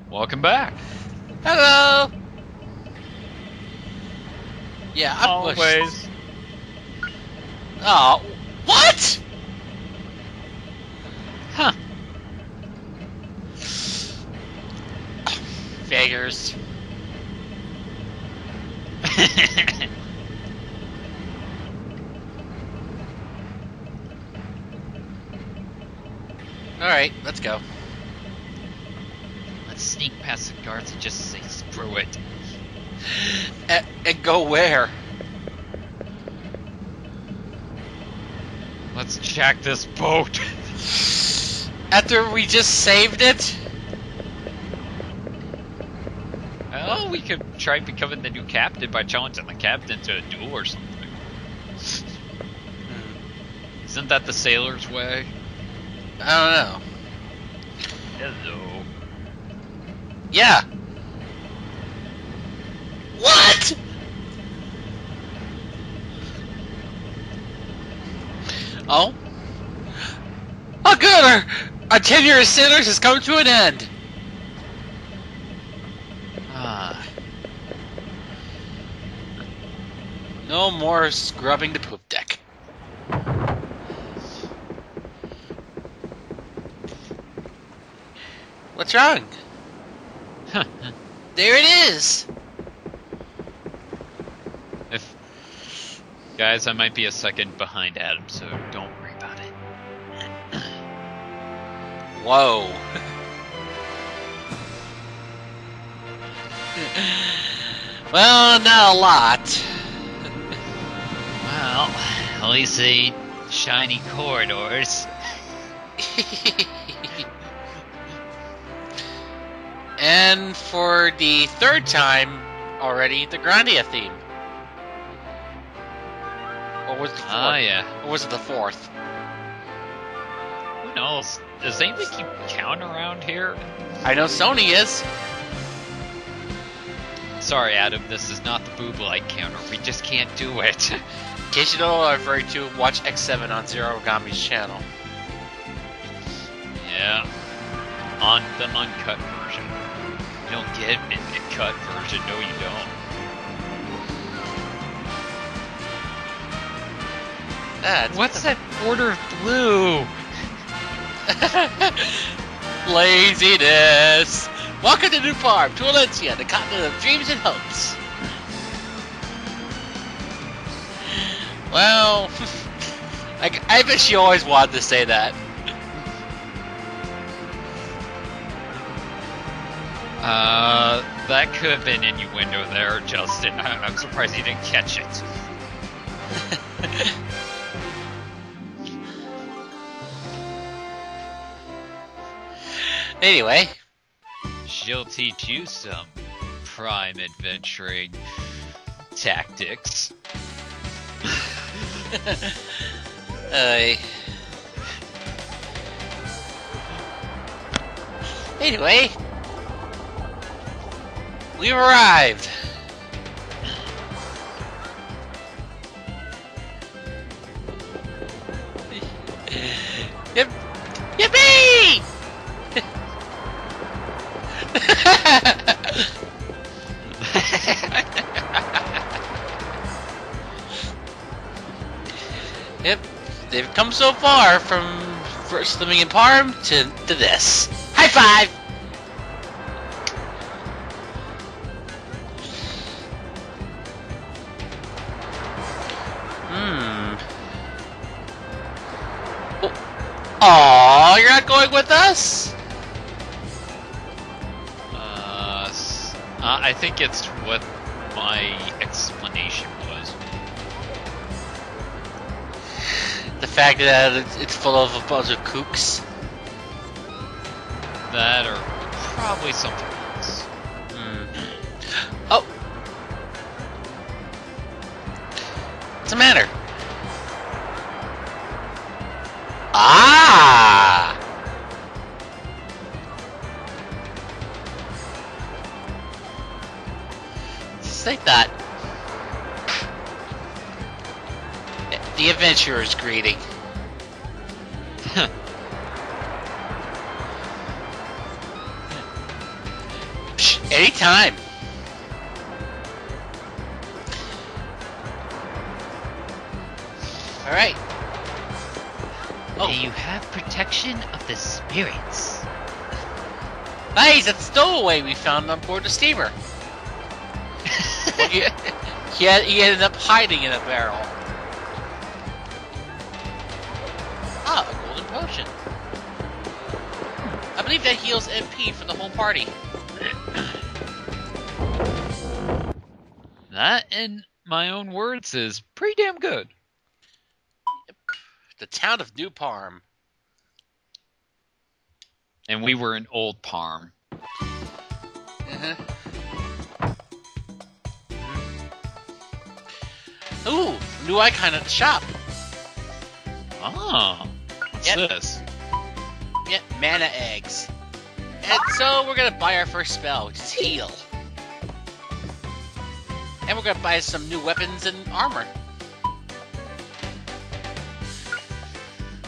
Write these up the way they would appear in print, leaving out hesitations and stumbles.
Welcome back. Hello! Yeah, I'm Always. Oh, what? Huh. Figures. Alright, let's go. Let's sneak past the guards and just say screw it. And go where? Let's check this boat. After we just saved it? Well, we could try becoming the new captain by challenging the captain to a duel or something. Isn't that the sailor's way? I don't know. Hello. Yeah. What? Oh? Oh good! Our tenure as sailors has come to an end! Ah. No more scrubbing the poop deck. What's wrong? There it is! Guys, I might be a second behind Adam, so don't worry about it. Whoa. Well, not a lot. Well, at least they shiny corridors. And for the third time already, the Grandia theme. Or was it the fourth? Ah, yeah. Or was it the fourth? Who knows? Does anybody keep count around here? I know Sony is. Sorry, Adam, this is not the boob light counter. We just can't do it. In case you don't know what I'm referring to, watch X7 on Zero Origami's channel. Yeah. On the uncut version. You don't get a cut version. No, you don't. What's that border of blue? Laziness! Welcome to New Farm, to Valencia, the continent of dreams and hopes. Well, I bet she always wanted to say that. That could have been innuendo there, Justin. I'm surprised you didn't catch it. Anyway. She'll teach you some prime adventuring tactics. Anyway, we've arrived. Yippee! Yep, they've come so far from first living in Parm to this. High five! Aww, you're not going with us? I think it's what my explanation was. The fact that it's full of a bunch of kooks? That or probably something else. Oh! What's the matter? Ah! Just like that. The adventurer's greeting. Anytime. Alright. Oh. May you have protection of the spirits. Nice, that's stowaway we found on board the steamer. Well, he ended up hiding in a barrel. Ah, a golden potion. I believe that heals MP for the whole party. That, in my own words, is pretty damn good. The town of New Parm. And we were in Old Parm. Ooh, new icon at the shop. Oh, what's this? Yep, mana eggs. And so we're gonna buy our first spell, which is heal. And we're gonna buy some new weapons and armor.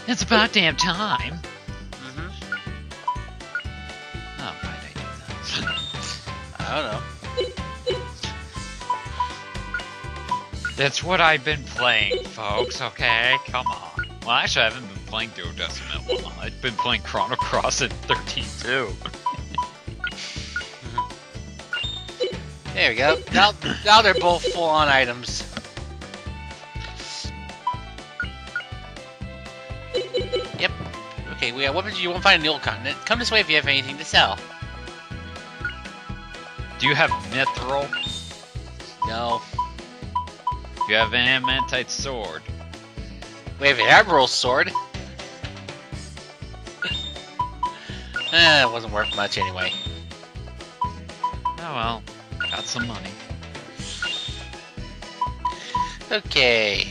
It's about damn time. Mm-hmm. Oh, why did I do that? I don't know. That's what I've been playing, folks, okay? Come on. Well, actually, I haven't been playing Duodecim in a while. I've been playing Chrono Cross at 13.2. There we go. Now they're both full-on items. Yep. Okay, we got weapons you won't find in the old continent. Come this way if you have anything to sell. Do you have Mithril? No. Do you have an Amantite sword? We have an Admiral's sword. It wasn't worth much anyway. Oh well, got some money. Okay.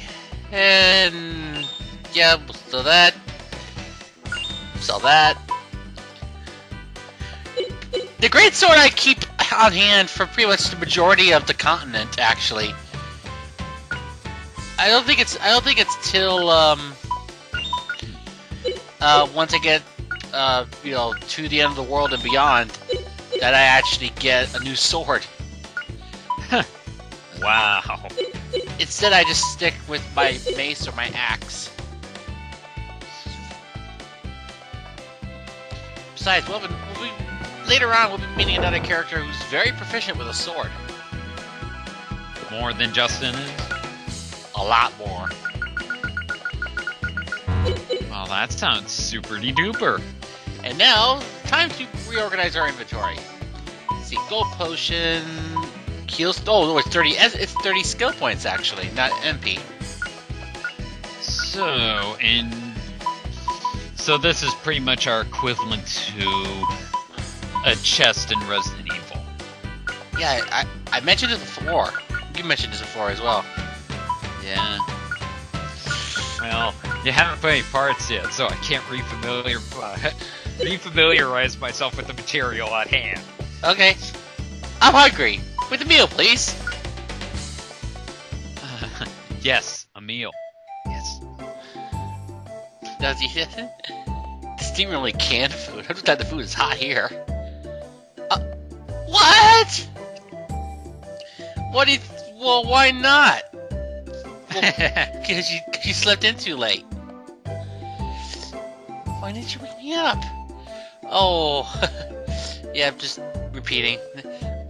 And... yeah, we'll sell that. Sell that. The great sword I keep on hand for pretty much the majority of the continent, actually. I don't think it's till once I get you know, to the end of the world and beyond that I actually get a new sword. Wow. Instead, I just stick with my mace or my axe. Besides, later on we'll be meeting another character who's very proficient with a sword. More than Justin is? A lot more. Well, that sounds super-de-duper. And now, time to reorganize our inventory. Let's see, gold potion, heals. Oh no, it's 30. It's 30 skill points actually, not MP. So this is pretty much our equivalent to a chest in Resident Evil. Yeah, I mentioned it before. You mentioned this before as well. Yeah. Well, you haven't put any parts yet, so I can't refamiliarize myself with the material at hand. Okay. I'm hungry. With a meal, please. Yes, a meal. Yes. Does he? This didn't really canned food. I just thought the food is hot here. What? Well, why not? Well, because you slept in too late. Why didn't you wake me up? Oh, yeah, I'm just repeating.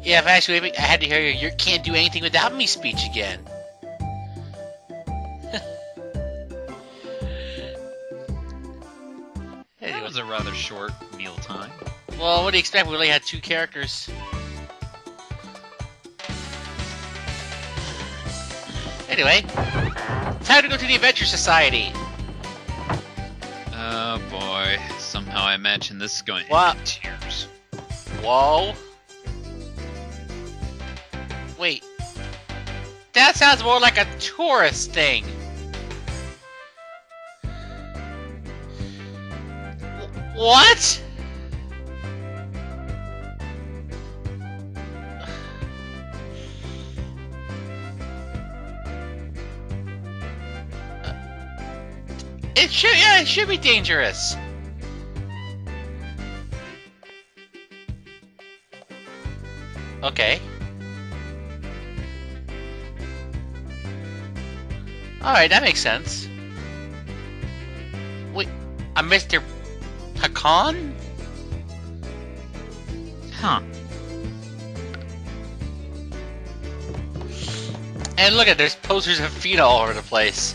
Yeah, if actually I had to hear your can't do anything without me speech again. That was a rather short meal time. Well, what do you expect? We only had 2 characters. Anyway, time to go to the Adventure Society. Oh boy, somehow I imagine this is going to What? end in tears. Whoa. Wait. That sounds more like a tourist thing. What? It should be dangerous. Okay. Alright, that makes sense. Wait, a Mr. Hakan? Huh. And look at, there's posters of Fina all over the place.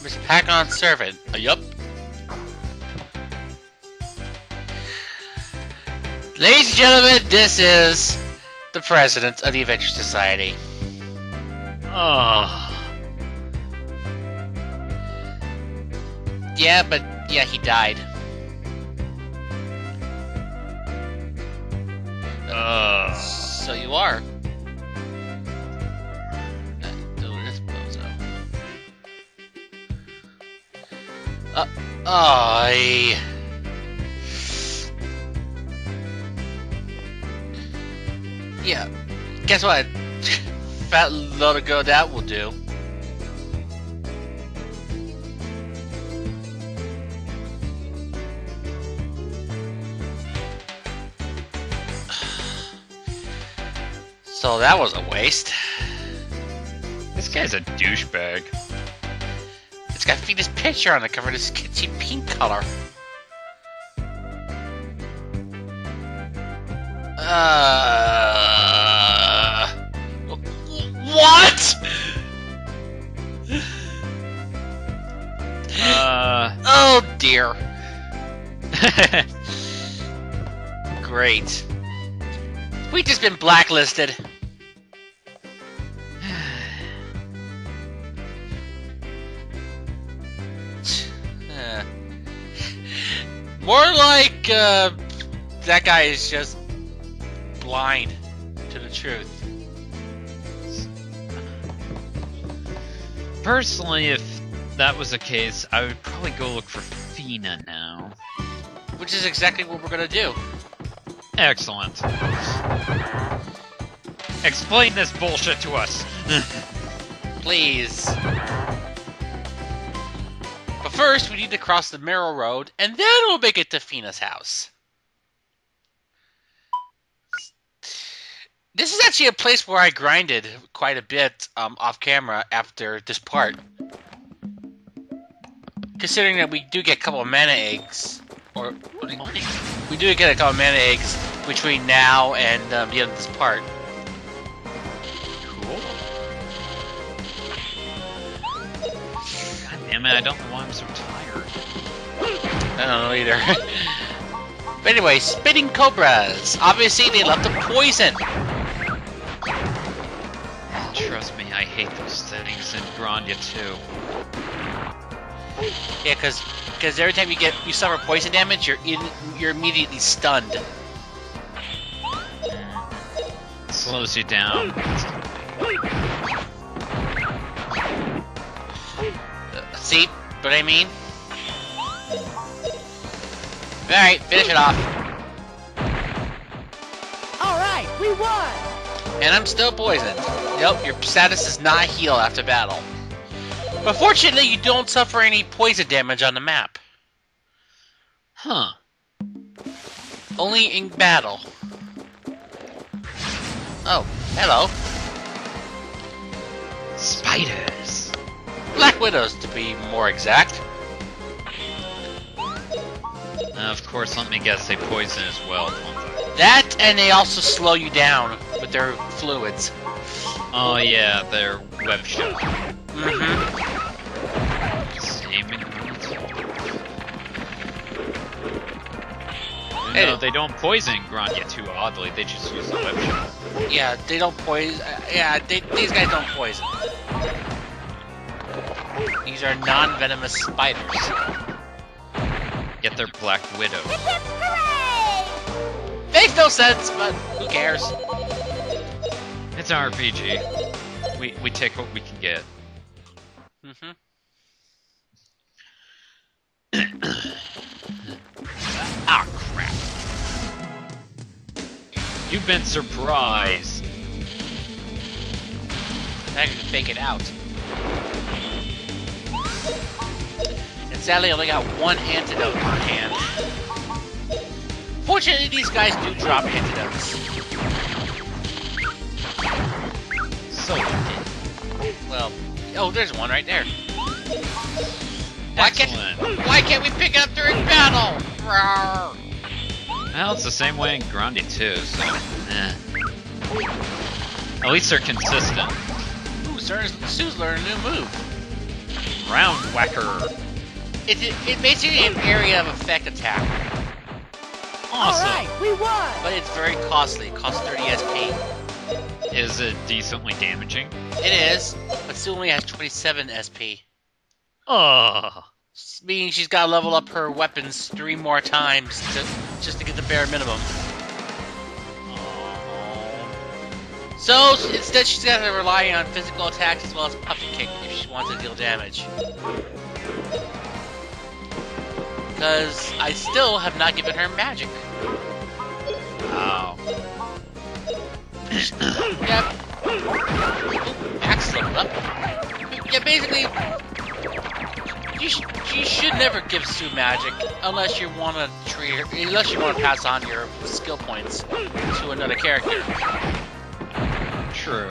Mr. Hakan's servant. Yup. Ladies and gentlemen, this is the president of the Adventure Society. Oh. Yeah, but yeah, he died. So you are. This bozo. Yeah. Guess what? Fat load of go that will do. So that was a waste. This guy's a douchebag. It's got Fina's picture on the cover, this kitschy pink color. What? Oh dear. Great. We've just been blacklisted. More like, that guy is just blind to the truth. Personally, if that was the case, I would probably go look for Fina now. Which is exactly what we're gonna do. Excellent. Explain this bullshit to us. Please. But first, we need to cross the Merrill Road, and then we'll make it to Fina's house. This is actually a place where I grinded quite a bit off camera after this part. Considering that we do get a couple of mana eggs, or we do get a couple of mana eggs between now and the end of this part. Cool. God damn it, I don't know why I'm so tired. I don't know either. But anyway, spitting cobras. Obviously, they left the poison. Trust me, I hate those things in Grandia too. Yeah, because every time you suffer poison damage, you're immediately stunned. Slows you down. See what I mean? Alright, finish it off. Alright, we won! And I'm still poisoned. Nope, your status does not heal after battle. But fortunately, you don't suffer any poison damage on the map. Huh. Only in battle. Oh, hello. Spiders. Black Widows, to be more exact. Of course, let me guess, they poison as well, don't they? That, and they also slow you down with their fluids. Oh yeah, their web shot. Mm-hmm. Same in Hey. No, they don't poison Grandia too oddly, they just use the web shot. Yeah, they don't poison. These guys don't poison. These are non-venomous spiders. Get their Black Widow. Hooray! Makes no sense, but who cares? It's an RPG. We take what we can get. Mm-hmm. Ah, crap. You've been surprised. I can fake it out. And sadly, I only got one antidote on hand. Fortunately, these guys do drop antidotes. So lucky. Well, oh, there's one right there. Excellent. Why can't we pick it up during battle? Rawr. Well, it's the same way in Grandia too, so at least they're consistent. Ooh, Sue's learned a new move. Round whacker. It's basically an area of effect attack, Awesome. All right, we won. but it's very costly. It costs 30 SP. Is it decently damaging? It is, but Sue only has 27 SP. Ugh. Meaning she's got to level up her weapons 3 more times just to get the bare minimum. So instead, she's got to rely on physical attacks as well as puppy kick if she wants to deal damage. Because I still have not given her magic. Wow. Yep. Max leveled up. Yeah, basically, you should never give Sue magic unless you want to pass on your skill points to another character. True.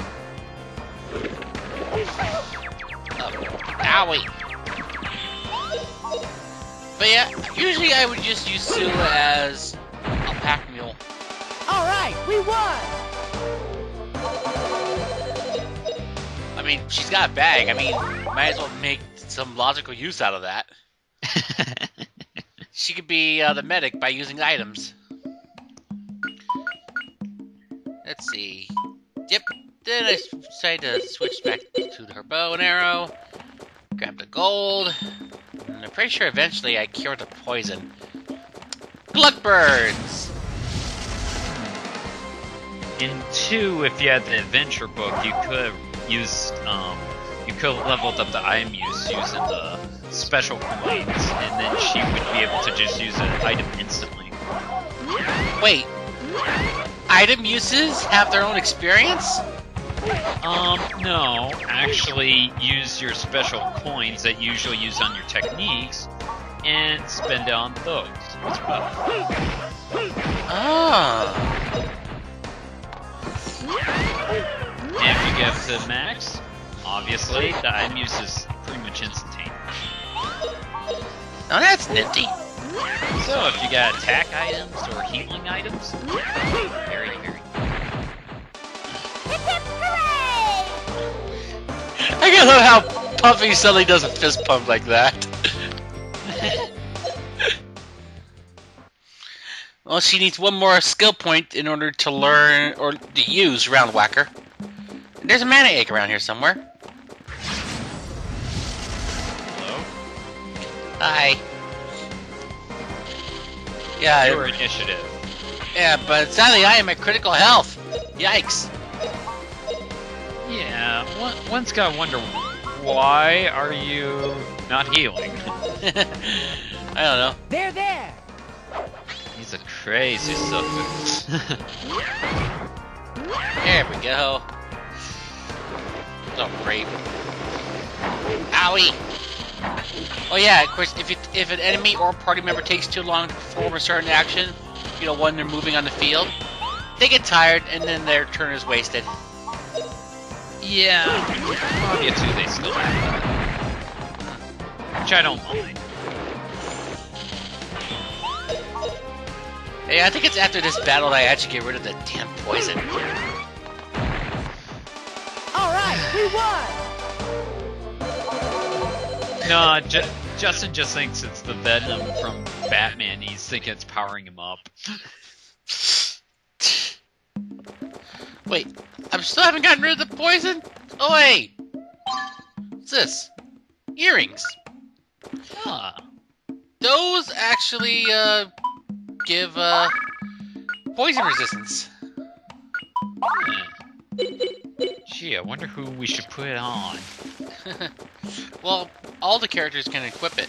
Owie. But yeah, usually I would just use Sue as a pack mule. All right, we won. I mean, she's got a bag. I mean, might as well make some logical use out of that. She could be the medic by using items. Let's see. Yep. Then I decided to switch back to her bow and arrow. Grab the gold. And I'm pretty sure eventually I cured the poison. Gluckbirds! In 2, if you had the adventure book, you could have used, you could have leveled up the item use using the special coins, and then she would be able to just use an item instantly. Wait. Item uses have their own experience? No. Actually, use your special coins that you usually use on your techniques, and spend it on those as well. Ah. And if you get up to max, obviously, the item use is pretty much instantaneous. Now that's nifty. So if you got attack items or healing items, very, very. Hip hip hooray! I gotta love how Puffy suddenly does a fist pump like that. Well, she needs one more skill point in order to learn or to use Round Whacker. There's a mana egg around here somewhere. Hello? Hi. Yeah, Your initiative. yeah, but sadly I am at critical health. Yikes. Yeah, one's gotta wonder, why are you not healing? I don't know. There, there. He's a crazy sucker. There we go. Oh, great. Owie! Oh yeah, of course, if an enemy or party member takes too long to perform a certain action, you know, when they're moving on the field, they get tired and then their turn is wasted. Yeah, Grandia 2 they still have that. Which I don't mind. Hey, I think it's after this battle that I actually get rid of the damn poison. All right, we won. No, Justin just thinks it's the venom from Batman. He's thinking it's powering him up. Wait, I still haven't gotten rid of the poison? Oh wait! What's this? Earrings. Huh. Those actually, give, poison resistance. Gee, I wonder who we should put it on. Well, all the characters can equip it.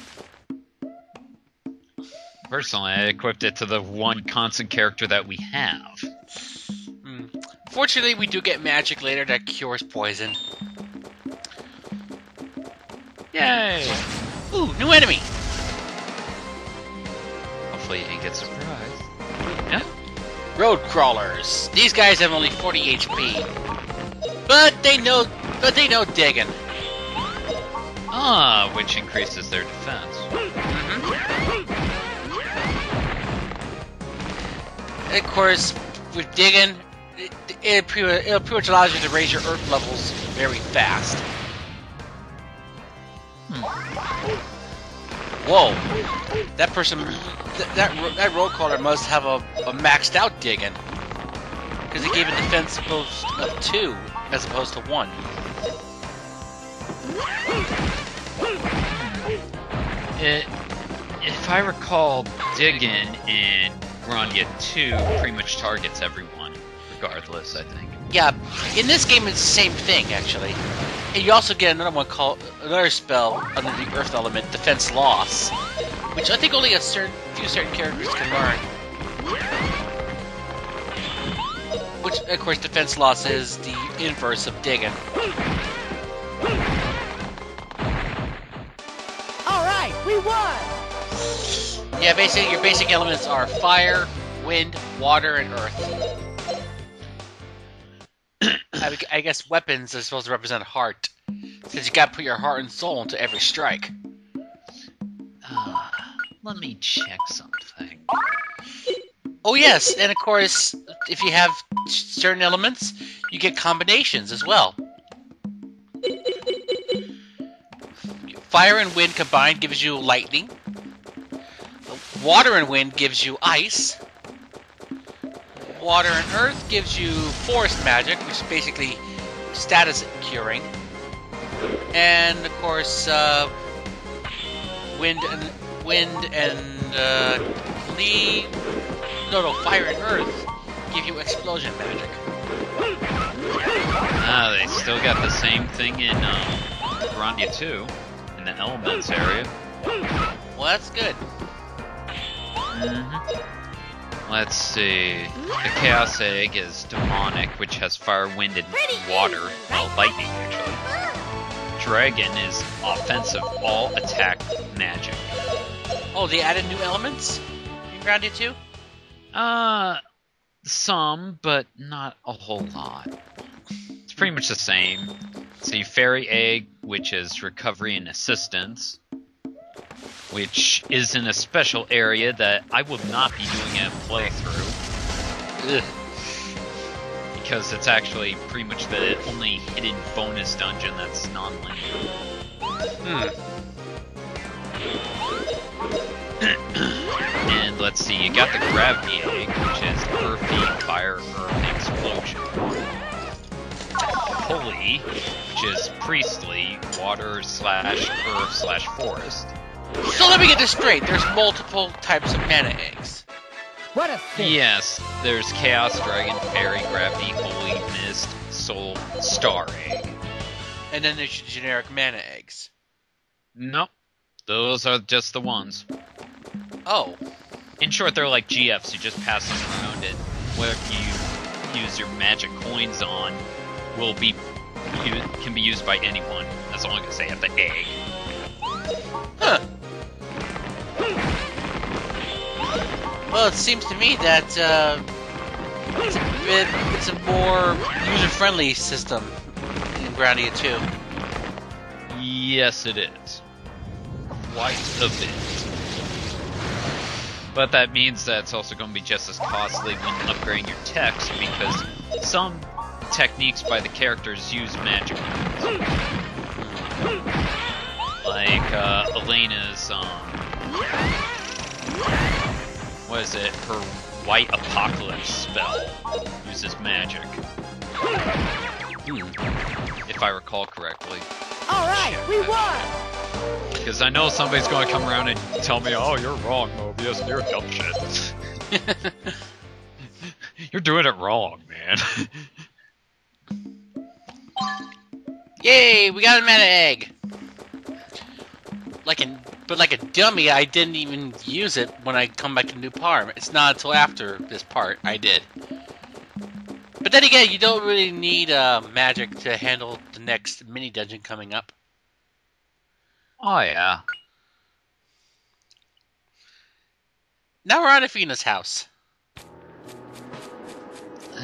Personally, I equipped it to the one constant character that we have. Fortunately, we do get magic later that cures poison. Yay! Ooh, new enemy! Hopefully you didn't get surprised. Road crawlers. These guys have only 40 HP, but they know digging. Ah, which increases their defense. And of course, with digging, it pretty much allows you to raise your earth levels very fast. Whoa! That person, that road crawler must have a maxed out digging, because it gave a defense boost of 2 as opposed to 1. If I recall, digging in Grandia 2 pretty much targets everyone, regardless, I think. Yeah, in this game it's the same thing actually. And you also get another one called another spell under the Earth element, Defense Loss, which I think only a few certain characters can learn. Which, of course, Defense Loss is the inverse of digging. All right, we won. Yeah, basically your basic elements are fire, wind, water, and earth. I guess weapons are supposed to represent heart, since you gotta put your heart and soul into every strike. Let me check something. Oh yes, and of course, if you have certain elements, you get combinations as well. Fire and wind combined gives you lightning. Water and wind gives you ice. Water and earth gives you forest magic, which is basically status curing. And of course, fire and earth give you explosion magic. Ah, they still got the same thing in Grandia 2, in the elements area. Well, that's good. Let's see. The Chaos Egg is demonic, which has fire, wind, and water. Well, lightning, actually. Dragon is offensive, all attack magic. Oh, they added new elements in Grandia 2? Some, but not a whole lot. It's pretty much the same. See, Fairy Egg, which is recovery and assistance, which is in a special area that I will not be doing a playthrough. Ugh. Because it's actually pretty much the only hidden bonus dungeon that's non-linear. And let's see, you got the Gravity Egg, which is Earthy, Fire, Earth, Explosion. Holy, which is Priestly, Water/Earth/Forest. So let me get this straight. There's multiple types of mana eggs. What a thing. Yes, there's Chaos Dragon, Fairy, Gravity, Holy, Mist, Soul, Star Egg. And then there's your generic mana eggs. Nope, those are just the ones. Oh. In short, they're like GFs. You just pass them around, and what you use your magic coins on can be used by anyone, as long as they have the egg. Huh. Well, it seems to me that it's a more user-friendly system in Grandia 2. Yes, it is. Quite a bit. But that means that it's also going to be just as costly when upgrading your techs, because some techniques by the characters use magic. Like Elena's, what is it? Her White Apocalypse spell uses magic. If I recall correctly. All right, we won. Because I know somebody's going to come around and tell me, "Oh, you're wrong, Mobius. You're dumb shit. You're doing it wrong, man." Yay, we got a mana egg! But like a dummy, I didn't even use it when I come back to New Parm. It's not until after this part I did. But then again, you don't really need magic to handle the next mini dungeon coming up. Oh yeah. Now we're at Athena's house.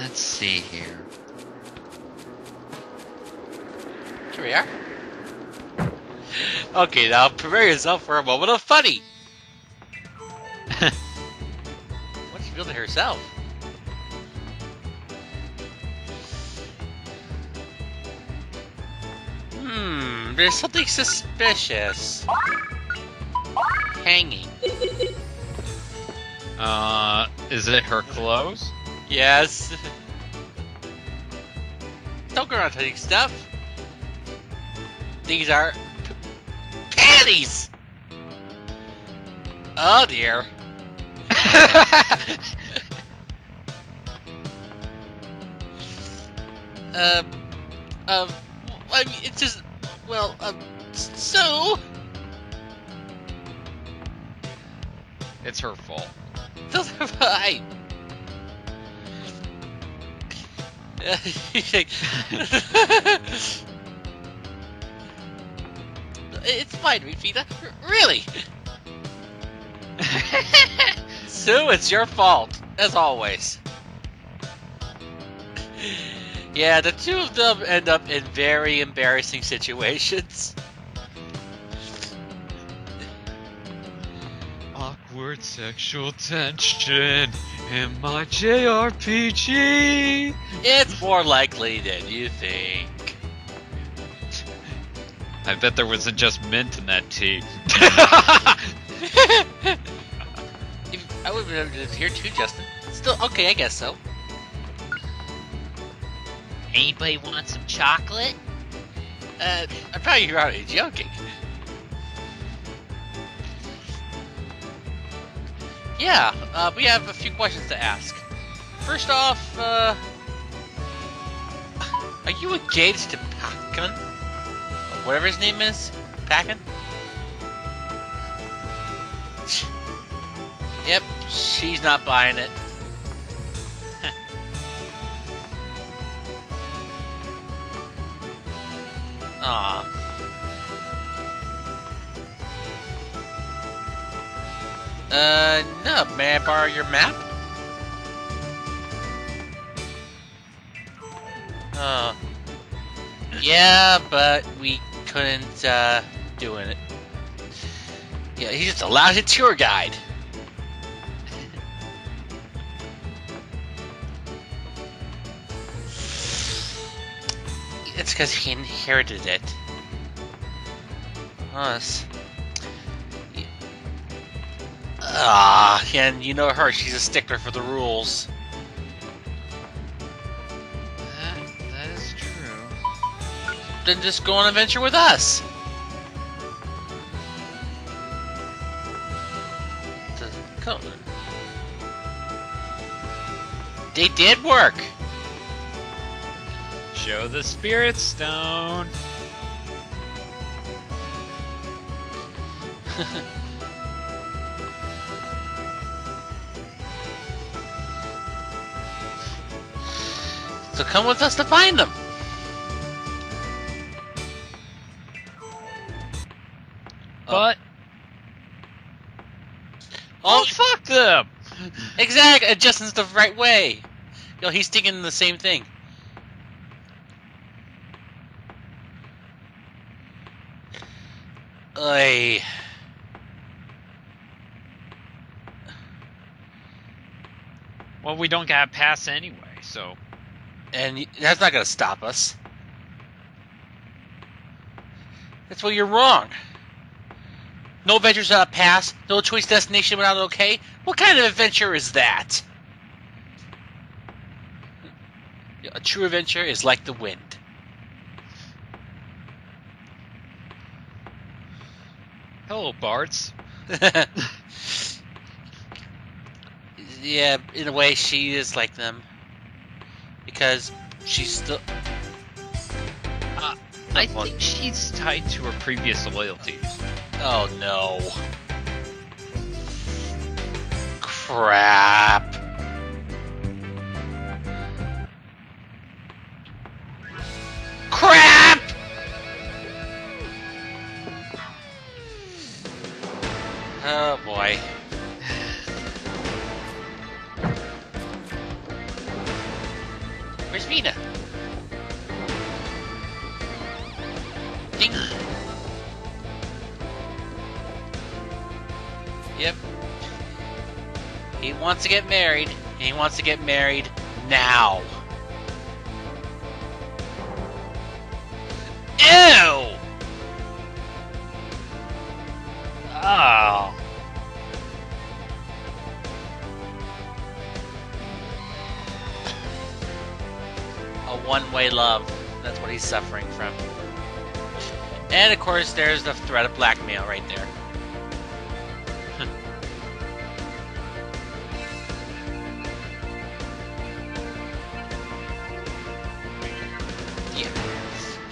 Let's see here. Here we are. Okay, now prepare yourself for a moment of funny. What's she building herself? There's something suspicious. Hanging. Is it her clothes? Yes. Don't go around touching stuff. These are panties! Oh dear. I mean, it's just, well, so... It's her fault. Those are fine. It's fine, Rafita. Really? Sue, it's your fault, as always. Yeah, the two of them end up in very embarrassing situations. Awkward sexual tension in my JRPG. It's more likely than you think. I bet there wasn't just mint in that tea. I would have been here too, Justin. Still, okay, I guess so. Anybody want some chocolate? I'm probably already joking. Yeah, we have a few questions to ask. First off, are you engaged to Pakan? Whatever his name is? Pakan? Yep, she's not buying it. Aw. No, may I borrow your map? Oh. Yeah, but we couldn't, do it. Yeah, he's just a lousy tour guide. It's because he inherited it. Us. And you know her, she's a stickler for the rules. That is true. Then just go on an adventure with us. They did work. Show the spirit stone. So come with us to find them. But Oh, fuck them. exactly. Justin's the right way. Yo, he's thinking the same thing. Oy. Well, we don't got a pass anyway, so. And that's not gonna stop us. That's where you're wrong. No adventures without a pass, no choice destination without an okay? What kind of adventure is that? A true adventure is like the wind. Hello, Barts. Yeah, in a way, she is like them. Because she's still... I think she's tied to her previous loyalties. Oh no. Crap. Crap! Oh boy. Where's Mina? Ding. Yep. He wants to get married, and he wants to get married now. Ew! Oh. A one-way love. That's what he's suffering from. And of course, there's the threat of blackmail right there. Yeah.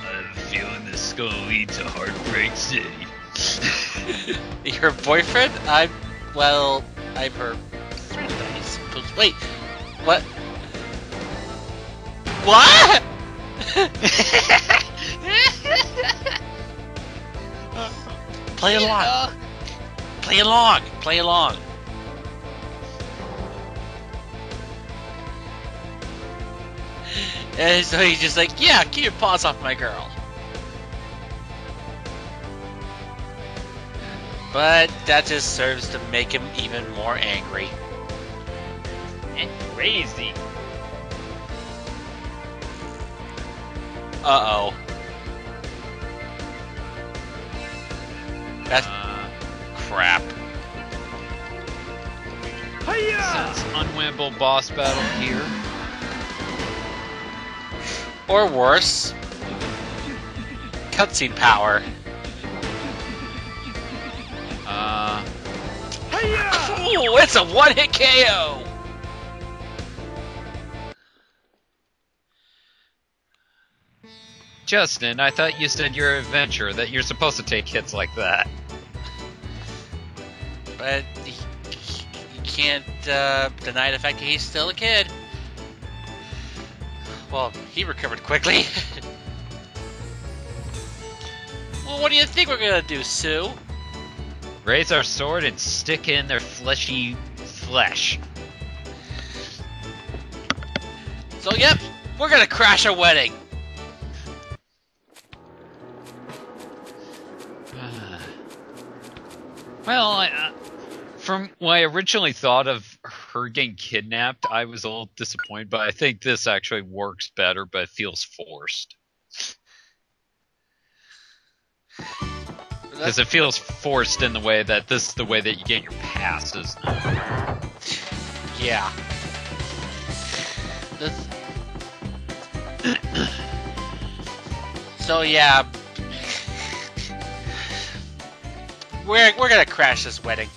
I'm feeling this is gonna lead to Heartbreak City. Your boyfriend? Well, I'm her friend, I suppose. Wait, what? What? Play along. Play along. Play along. And so he's just like, yeah, keep your paws off my girl. But that just serves to make him even more angry. And crazy. Uh-oh. That's crap. Since unwinnable boss battle here. Or worse. Cutscene power. Cool, it's a one-hit KO! Justin, I thought you said you're an adventurer, that you're supposed to take hits like that. But you can't deny the fact that he's still a kid. Well, he recovered quickly. Well, what do you think we're gonna do, Sue? Raise our sword and stick in their fleshy flesh. So, yep, we're gonna crash a wedding. Well, from what I originally thought of her getting kidnapped, I was a little disappointed, but I think this actually works better, but it feels forced. Because it feels forced in the way that this is the way that you get your passes. Yeah. So yeah, we're gonna crash this wedding.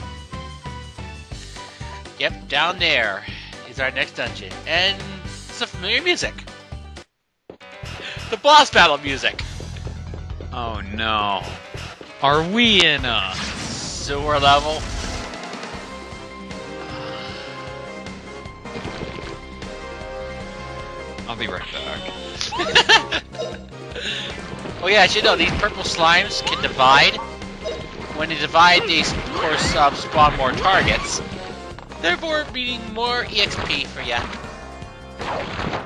Yep, down there is our next dungeon, and some familiar music. The boss battle music. Oh no. Are we in a sewer level? I'll be right back. Oh yeah, I should know, these purple slimes can divide. When they divide, they of course spawn more targets. Therefore, meaning more EXP for ya.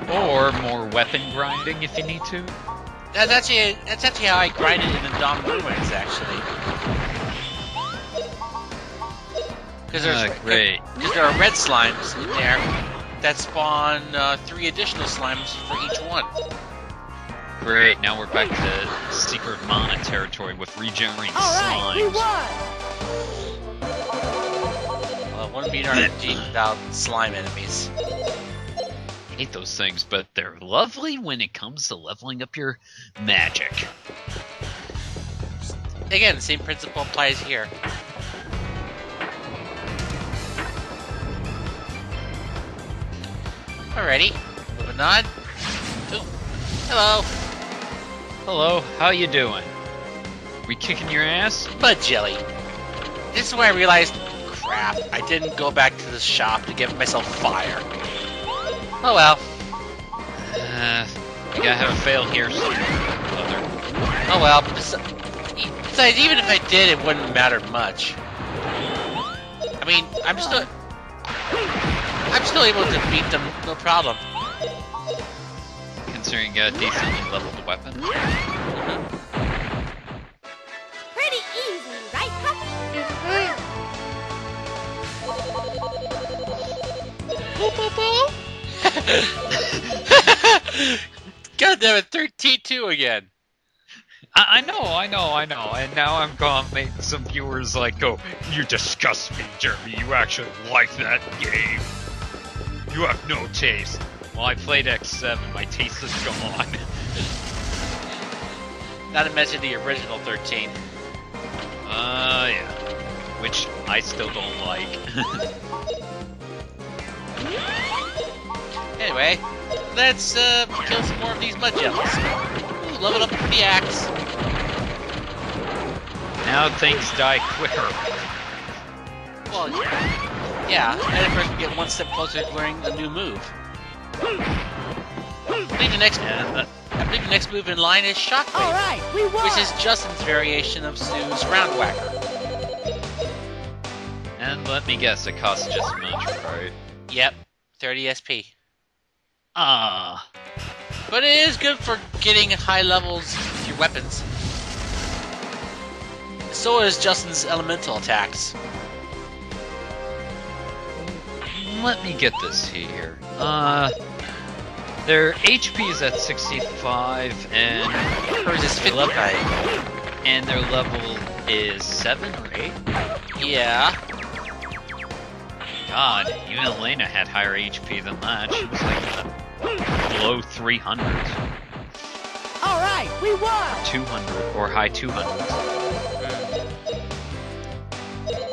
Or more weapon grinding if you need to. That's actually how I grinded in the Dawn Ruins, actually. Because there are red slimes in there that spawn 3 additional slimes for each one. Great, now we're back to Secret Mana territory with regenerating Alright, we slimes. won! Well, it wouldn't be an RPG without slime enemies. I hate those things, but they're lovely when it comes to leveling up your magic. Again, the same principle applies here. Alrighty, moving on. Ooh. Hello. Hello, how you doing? We kicking your ass? Bud Jelly. This is where I realized, crap, I didn't go back to the shop to give myself fire. Oh well. You gotta have a fail here. Oh well. Besides, even if I did, it wouldn't matter much. I mean, I'm still able to beat them, no problem. considering a decently leveled weapon. Pretty easy, right, Puppy? God damn it, 13-2 again. I know, and now I'm gonna make some viewers like go, "You disgust me, Jeremy, you actually like that game. You have no taste." Well, I played X7, my taste is gone. Not to mention the original 13. Yeah. Which I still don't like. Anyway, let's kill some more of these mud gems. Ooh, level up the pretty axe. Now things die quicker. Well, yeah, and of course we get one step closer to learning a new move. I believe the next move in line is Shockwave, All right, we won. which is Justin's variation of Sue's Round Whacker. And let me guess, it costs just as much, right? Yep, 30 SP. Ah. But it is good for getting high levels with your weapons. So is Justin's elemental attacks. Let me get this here. Their HP is at 65, and Hers is 55. and their level is 7 or 8? Yeah. God, even Elena had higher HP than that. She was like low 300s. All right, we won. 200 or high 200s.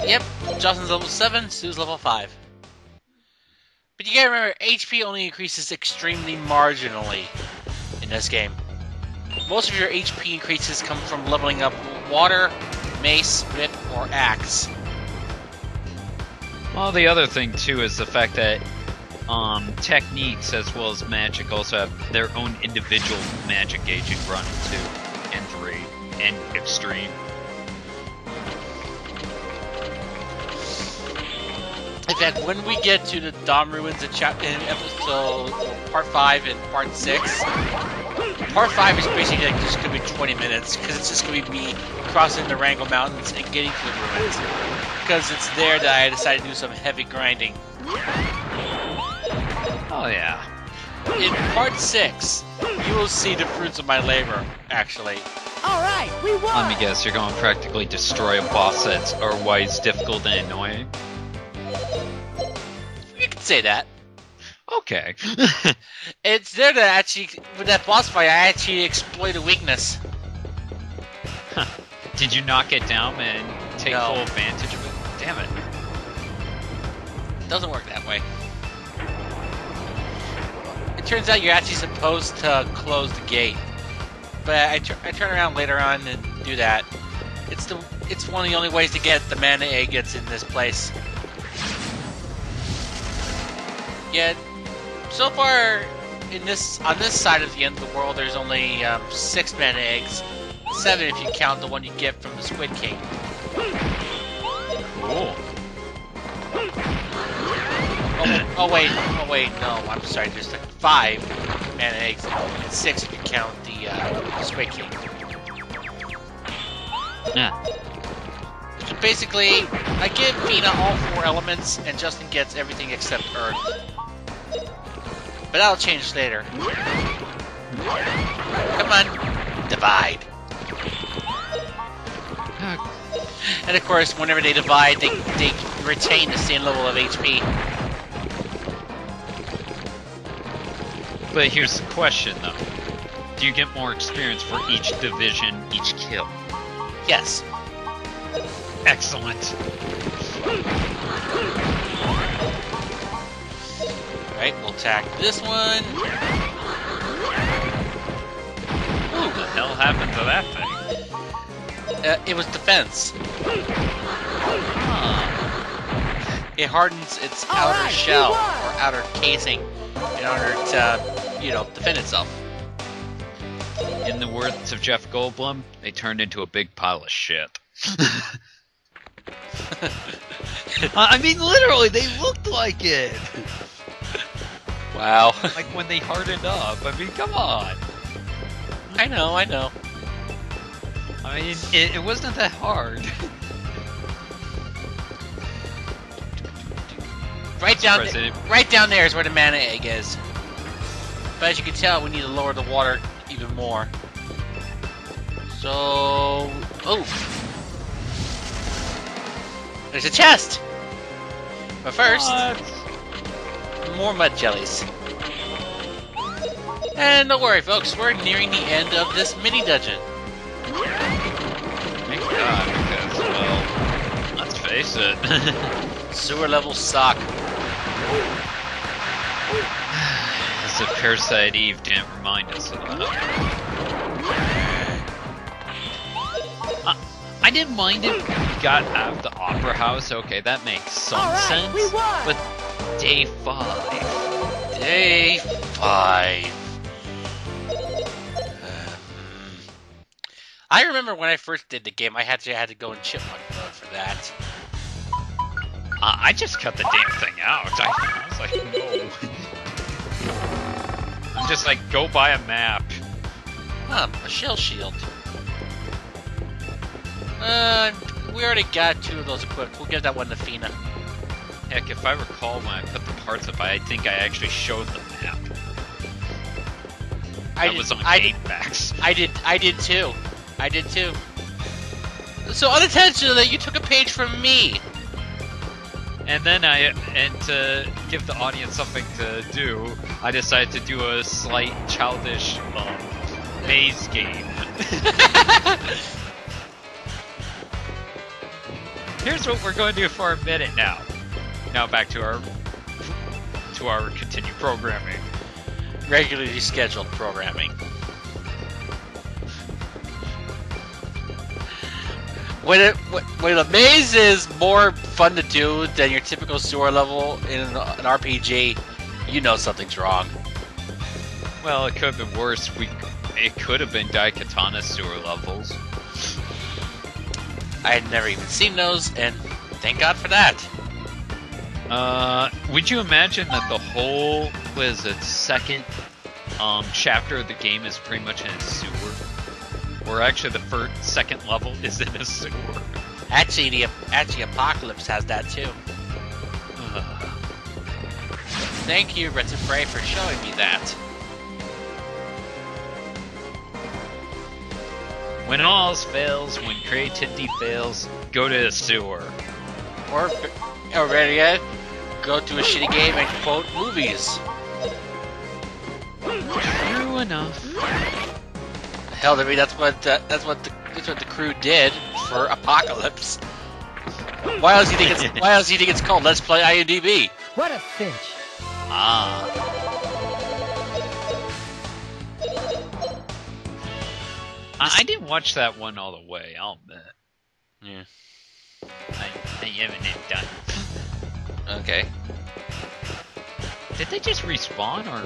Yep, Justin's level 7, Sue's level 5. But you gotta remember, HP only increases extremely marginally in this game. Most of your HP increases come from leveling up water, mace, whip, or axe. Well, the other thing too is the fact that techniques as well as magic also have their own individual magic gauge in Grunt 2 and 3 and Extreme. In fact, when we get to the Dom Ruins in episode part 5 and part 6, part 5 is basically like just gonna be 20 minutes because it's just gonna be me crossing the Wrangell Mountains and getting to the ruins. Because it's there that I decided to do some heavy grinding. Oh yeah. In part 6, you will see the fruits of my labor, actually. All right, we won. Let me guess, you're going to practically destroy a boss that's otherwise difficult and annoying? You can say that. Okay. It's there to actually, with that boss fight, I actually exploit a weakness. Did you knock it down and take No. full advantage of it? Damn it. It doesn't work that way. It turns out you're actually supposed to close the gate. But I turn around later on and do that. It's one of the only ways to get the mana agates in this place. Yet, so far on this side of the end of the world, there's only 6 mana eggs, 7 if you count the one you get from the Squid King. Cool. Oh wait, no, I'm sorry, there's like 5 mana eggs, and 6 if you count the Squid King. Yeah. So basically, I give Fina all 4 elements, and Justin gets everything except Earth. But that'll change later. Come on, divide. And of course, whenever they divide, they retain the same level of HP. But here's the question, though. Do you get more experience for each division, each kill? Yes. Excellent. Alright, we'll attack this one. What the hell happened to that thing? It was defense. It hardens its outer right, shell we won. or outer casing in order to, defend itself. In the words of Jeff Goldblum, they turned into a big pile of shit. I mean, literally, they looked like it. Wow. Like when they hardened up. I mean, come on. I know. I mean, it wasn't that hard. Right down there is where the mana egg is. But as you can tell, we need to lower the water even more. So, oh, there's a chest. But first, more mud jellies. And don't worry, folks, we're nearing the end of this mini dungeon. Thank God, because, well, let's face it. Sewer levels suck. As if Parasite Eve didn't remind us of that. I didn't mind it when we got out of the Opera House. Okay, that makes some sense. We won. But day 5. Day 5. I remember when I first did the game, I had to go in chipmunk mode for that. I just cut the damn thing out. I was like, no. I'm just like, go buy a map. A shell shield. We already got 2 of those equipped. We'll give that one to Fina. Heck, if I recall when I put the parts up, I think I actually showed the map. That was on Game Facts. I did too. So unintentionally, you took a page from me. And then to give the audience something to do, I decided to do a slight childish maze game. Here's what we're going to do for a minute now. Now back to our continued programming. Regularly scheduled programming. When a maze is more fun to do than your typical sewer level in an RPG, you know something's wrong. Well, it could have been worse. It could have been Daikatana sewer levels. I had never even seen those, and thank God for that. Would you imagine that the whole, second chapter of the game is pretty much in a sewer? Or actually the second level is in a sewer. Actually, Apocalypse has that too. Thank you, Red and Prey, for showing me that. When all else fails, when creativity fails, go to a sewer. Or better yet, go to a shitty game and quote movies. True enough. Hell, I mean that's what the crew did for Apocalypse. Why else do you think it's called Let's Play IMDb? What a cinch. I didn't watch that one all the way, I'll admit. Yeah. I haven't even done. Okay. Did they just respawn or?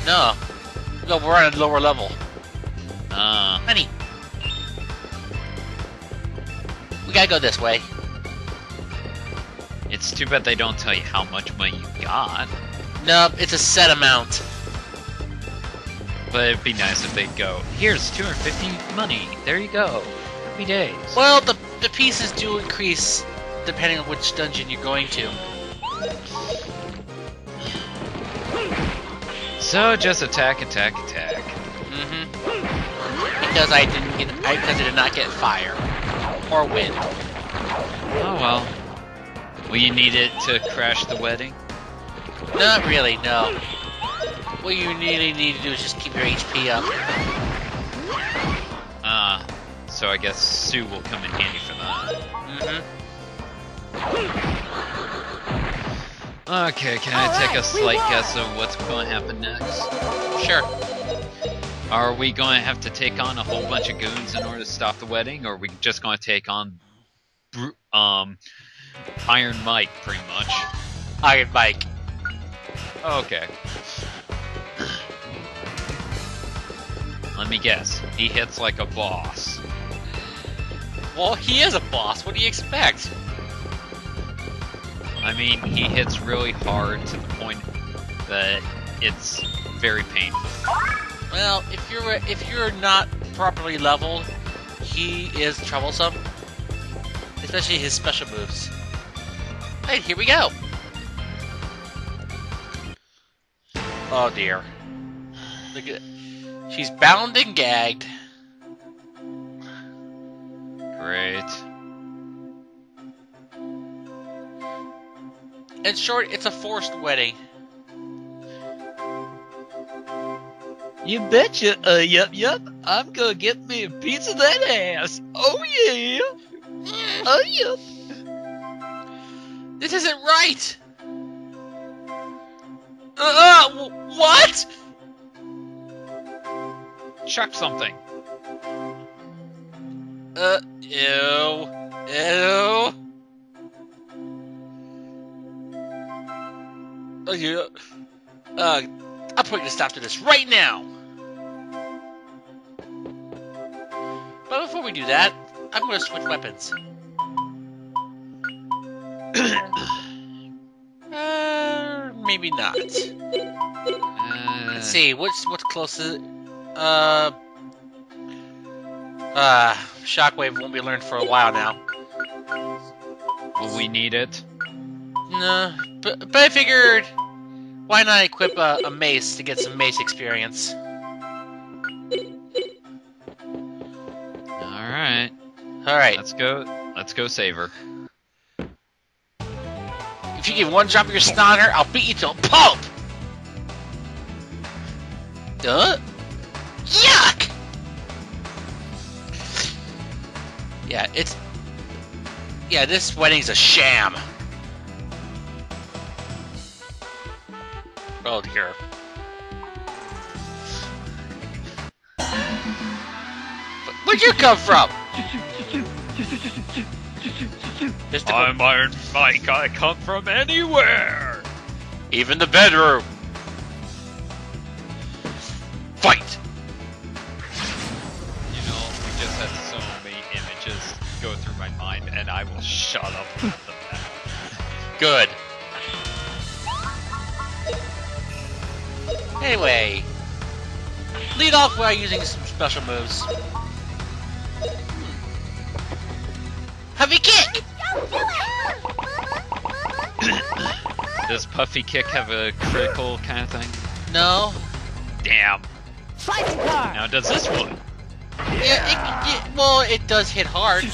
No, we're on a lower level. Honey, we gotta go this way. It's too bad they don't tell you how much money you got. Nope, it's a set amount. But it'd be nice if they'd go, here's 250 money, there you go. Happy days. Well, the pieces do increase depending on which dungeon you're going to. So just attack. Mm-hmm. Because I did not get fire or wind. Oh well. Will you need it to crash the wedding? Not really, no. What you really need to do is just keep your HP up. So I guess Sue will come in handy for that. Mm-hmm. Okay, can I take a slight guess of what's going to happen next? Sure. Are we going to have to take on a whole bunch of goons in order to stop the wedding, or are we just going to take on Iron Mike, pretty much? Iron Mike. Okay. Let me guess. He hits like a boss. Well, he is a boss. What do you expect? I mean, he hits really hard to the point that it's very painful. Well, if you're not properly leveled, he is troublesome. Especially his special moves. Hey, here we go! Oh dear. Look at it. She's bound and gagged. Great. In short, it's a forced wedding. You betcha. Yup. I'm gonna get me a piece of that ass. Oh yeah. Oh yeah. This isn't right. What? Chuck something. Ew. Oh yeah. I'm putting a stop to this right now. But before we do that, I'm going to switch weapons. Maybe not. Let's see. What's closest? Shockwave won't be learned for a while now. Will we need it? No, but I figured, why not equip a mace to get some mace experience? Alright. Alright. Let's go save her. If you give one drop of your snot on her, I'll beat you to a pulp! Yuck! Yeah, this wedding's a sham. Oh dear. Where'd you come from? I'm Iron Mike. I come from anywhere. Even the bedroom. Fight! You know, we just had so many images go through my mind, and I will shut up about them now. Good. Anyway, lead off by using some special moves. Heavy kick! Does Puffy Kick have a critical kind of thing? No. Damn. Fighting car. Now does this one? Yeah, well, it does hit hard.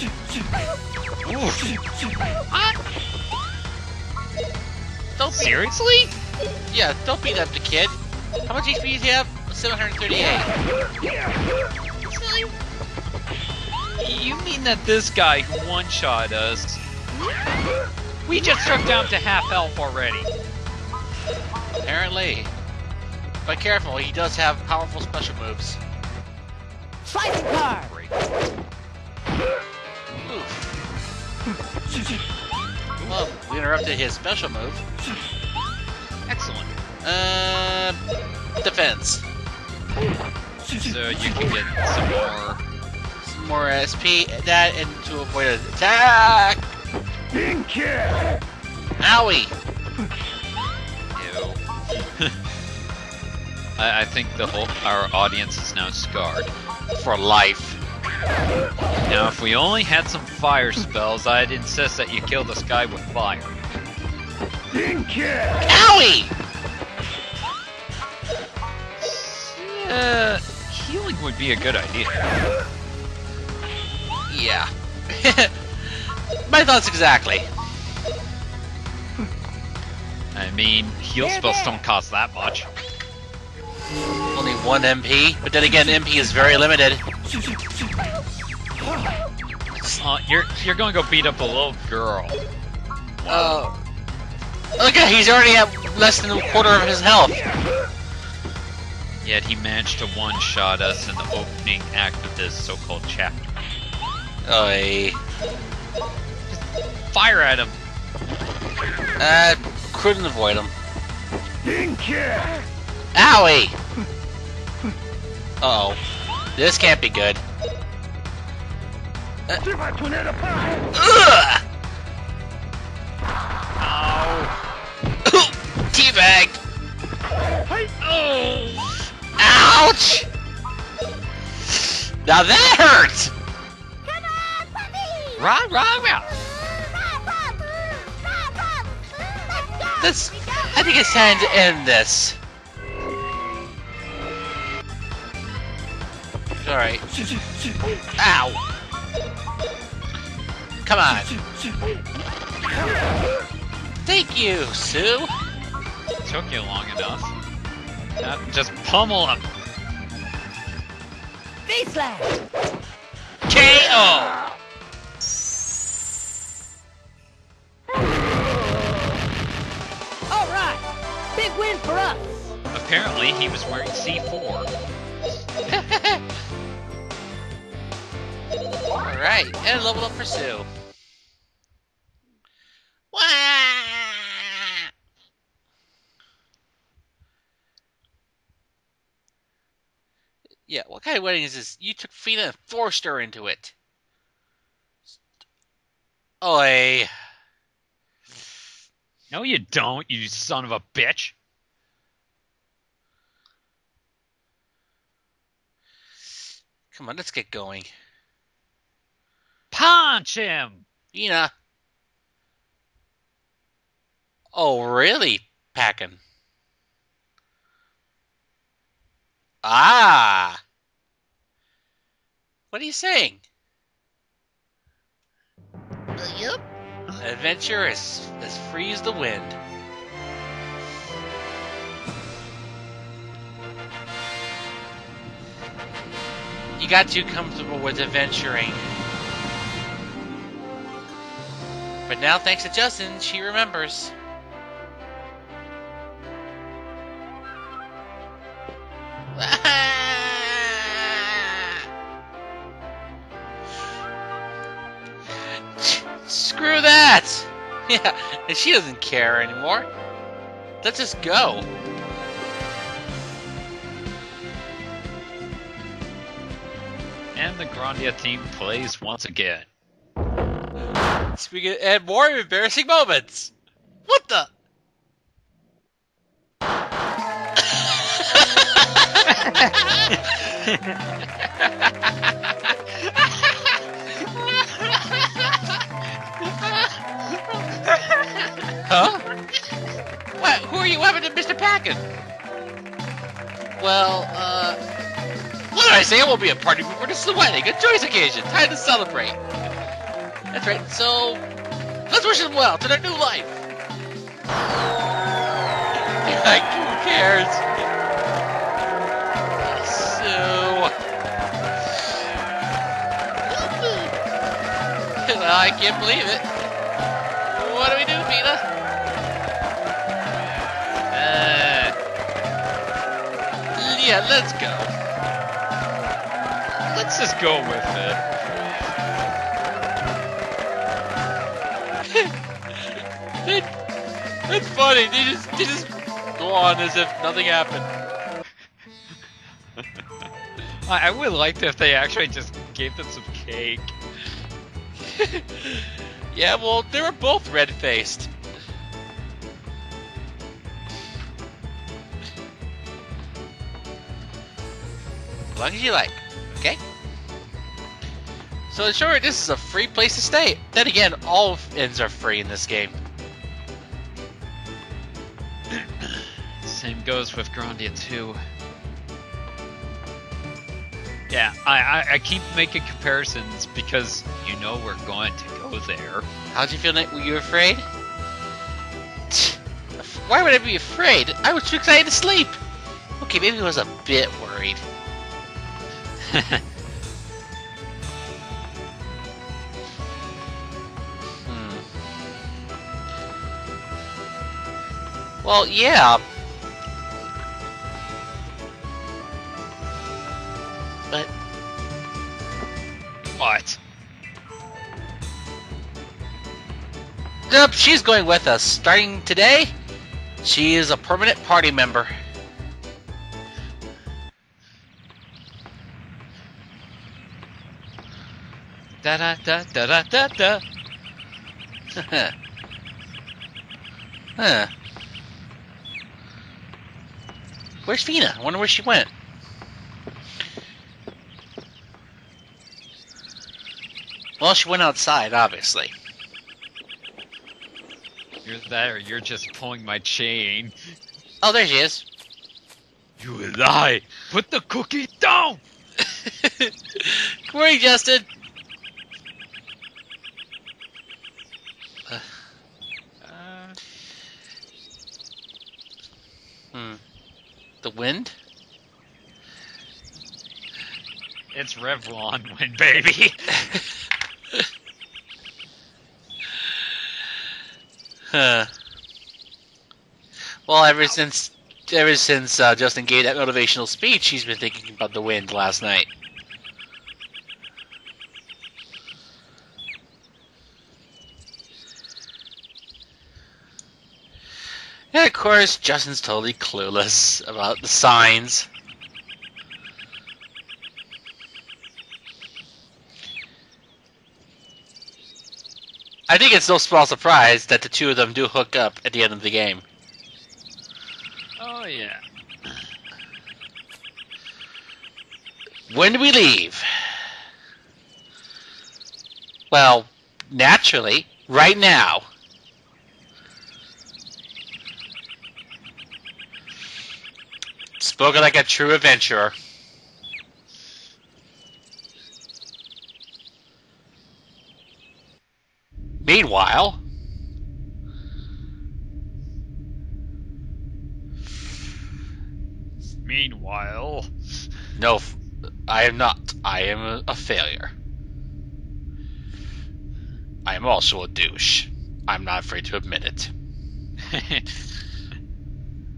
Don't be, Seriously? yeah, don't beat up the kid. How much HP does he have? 738. You mean that this guy who one-shot us, we just struck down to half health already? Apparently. But careful, he does have powerful special moves. Fighting car. Great. Oof. Well, we interrupted his special move. Excellent. Defense. So you can get some More SP, that, and to avoid an attack! Owie! Ew. I think our audience is now scarred. For life. Now, if we only had some fire spells, I'd insist that you kill this guy with fire. Owie! Healing would be a good idea. Yeah. My thoughts exactly. I mean, heal spells don't cost that much. Only 1 MP, but then again, MP is very limited. You're gonna go beat up a little girl. Oh. Look at, he's already at less than a quarter of his health. Yet he managed to one-shot us in the opening act of this so-called chapter. Oy. Fire at him! Couldn't avoid him. Owie! Uh-oh. This can't be good. Ugh! Ow! Teabagged! Oh! Ouch! Now that hurt! Rah, rah, rah! I think it's time to end this. Alright. Ow! Come on. Thank you, Sue. Took you long enough. Just pummel him. Face slash. KO! All right. Big win for us. Apparently, he was wearing C4. Alright, and level up for Sue. Wah! Yeah, what kind of wedding is this? You took Fina and forced her into it. Oi. No, you don't, you son of a bitch. Come on, let's get going. Punch him! Fina. Oh, really, Packin'? Ah! What are you saying? Yep. Adventure is as free as the wind. You got too comfortable with adventuring. But now, thanks to Justin, she remembers. Screw that! Yeah, and she doesn't care anymore. Let's just go. And the Grandia theme plays once again. Speaking and more embarrassing moments. What the? Huh? What? Who are you having to Mr. Packin'? Well, what did I say? It won't be a party before this is the wedding, a joyous occasion, time to celebrate. That's right, so let's wish them well to their new life. Like, who cares? Sue. I can't believe it. What do we do, Mina? Yeah, let's go. Let's just go with it. It's funny. They just go on as if nothing happened. I would like if they actually just gave them some cake. Yeah, well, they were both red-faced. As long as you like, okay? So, sure, this is a free place to stay. Then again, all inns are free in this game. Same goes with Grandia too. Yeah, I keep making comparisons because you know we're going to go there. How'd you feel? Were you afraid? Why would I be afraid? I was too excited to sleep. Okay, maybe I was a bit worried. Well, yeah. But What? nope, she's going with us. Starting today, she is a permanent party member. Da da da da da da da. Huh. Where's Fina? I wonder where she went. Well, she went outside, obviously. You're there. You're just pulling my chain. Oh, there she is. You lie! Put the cookie down! Good morning, Justin. The wind? It's Revlon wind, baby. Well, ever since Justin gave that motivational speech, he's been thinking about the wind last night. And of course, Justin's totally clueless about the signs. I think it's no small surprise that the two of them do hook up at the end of the game. Oh, yeah. When do we leave? Well, naturally, right now. Spoken like a true adventurer. Meanwhile, no, I am not. I am a failure. I am also a douche. I'm not afraid to admit it.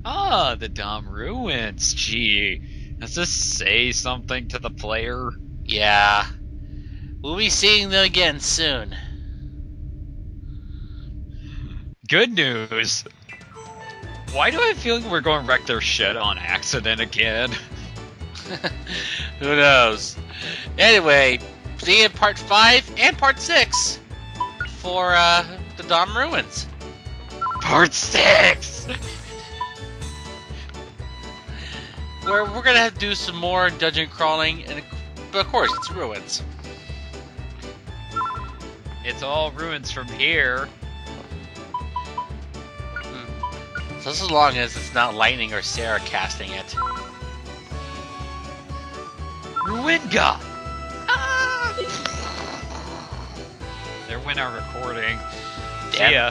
Ah, the Dom Ruins. Gee, does this say something to the player? Yeah. We'll be seeing them again soon. Good news. Why do I feel like we're going to wreck their shit on accident again? Who knows? Anyway, see you in part 5 and part 6 for the Dom Ruins. Part 6! Where we're gonna have to do some more dungeon crawling, but of course, it's ruins. It's all ruins from here. Just as long as it's not lightning or Sarah casting it. Ruinga! Ah! There went our recording. See ya.